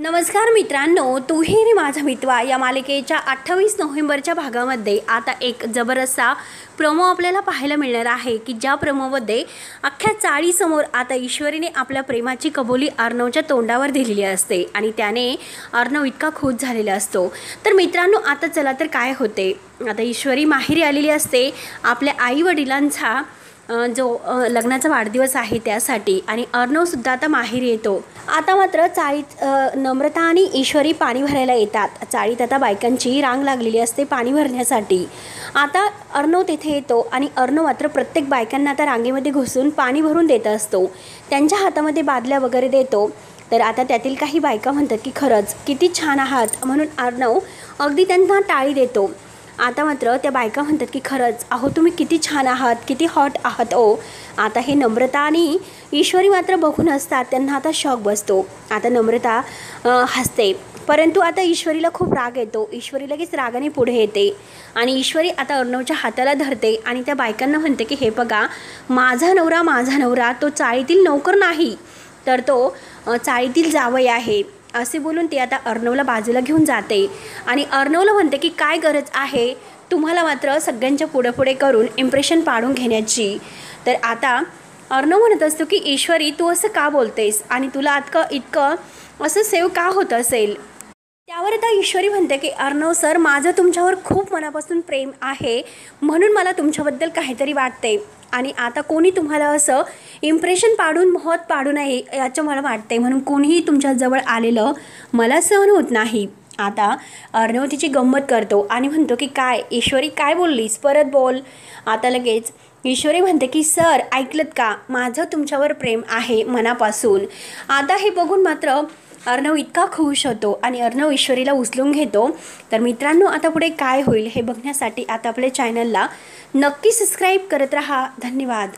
नमस्कार मित्रांनो, तूही रे माझा मितवा या मालिकेच्या 28 नोव्हेंबरच्या भागामध्ये आता एक जबरदस्त प्रोमो आपल्याला पाहायला मिळणार आहे की ज्या प्रोमोमध्ये अख्ख्या चाळीसमोर आता ईश्वरीने आपल्या प्रेमाची कबुली अर्णवच्या तोंडावर दिलेली असते आणि त्याने अर्णव इतका खुश झालेला असतो। तर मित्रांनो, आता चला तर काय होते, आता ईश्वरी माहेरी आलेली असते आपल्या आई वडिलांचा जो लग्नाचा वाढदिवस आहे त्यासाठी, आणि अर्णवसुद्धा आता माहेरी येतो। आता मात्र चाळीत नम्रता आणि ईश्वरी पाणी भरायला येतात। चाळीत आता बायकांची रांग लागलेली असते पाणी भरण्यासाठी। आता अर्णव तिथे येतो आणि अर्णव मात्र प्रत्येक बायकांना आता रांगेमध्ये घुसून पाणी भरून देत असतो, त्यांच्या हातामध्ये बादल्या वगैरे देतो। तर आता त्यातील काही बायका म्हणतात की खरंच किती छान आहात, म्हणून अर्णव अगदी त्यांना टाळी देतो। आता मात्र त्या बायका म्हणतात की खरंच अहो तुम्ही किती छान आहात, किती हॉट आहात ओ। आता हे नम्रता आणि ईश्वरी मात्र बघून असतात, त्यांना आता शॉक बसतो। आता नम्रता हसते, परंतु आता ईश्वरीला खूप राग येतो। ईश्वरी लगेच रागाने पुढे येते आणि ईश्वरी आता अर्णवच्या हाताला धरते आणि त्या बायकांना म्हणते की हे बघा, माझा नवरा तो चाळीतील नोकर नाही, तर तो चाळीतील जावई आहे, असे बोलून ते आता अर्णवला बाजूला घेऊन जाते आणि अर्णवला म्हणते की काय गरज आहे तुम्हाला मात्र सगळ्यांच्या पुढे करून इम्प्रेशन पाडून घेण्याची। तर आता अर्णव म्हणत असतो की ईश्वरी तू असं का बोलतेस आणि तुला इतकं असं सेव का होत असेल। त्यावर आता ईश्वरी म्हणते की अर्णव सर, माझं तुमच्यावर खूप मनापासून प्रेम आहे, म्हणून मला तुमच्याबद्दल काहीतरी वाटते आणि आता कोणी तुम्हाला असं इम्प्रेशन पाडून मोहत पाडू नये याचं मला वाटते, म्हणून कोणीही तुमच्याजवळ आलेलं मला सहन होत नाही। आता अर्णव तिची गंमत करतो आणि म्हणतो की काय ईश्वरी काय बोललीस, परत बोल। आता लगेच ईश्वरी म्हणते की सर ऐकलत का, माझं तुमच्यावर प्रेम आहे मनापासून। आता हे बघून मात्र अर्णव इतका खुश होतो आणि अर्णव ईश्वरीला उचलून घेतो। तर मित्रांनो, आता पुढे काय होईल हे बघण्यासाठी आता आपल्या चॅनलला नक्की सबस्क्राईब करत राहा। धन्यवाद।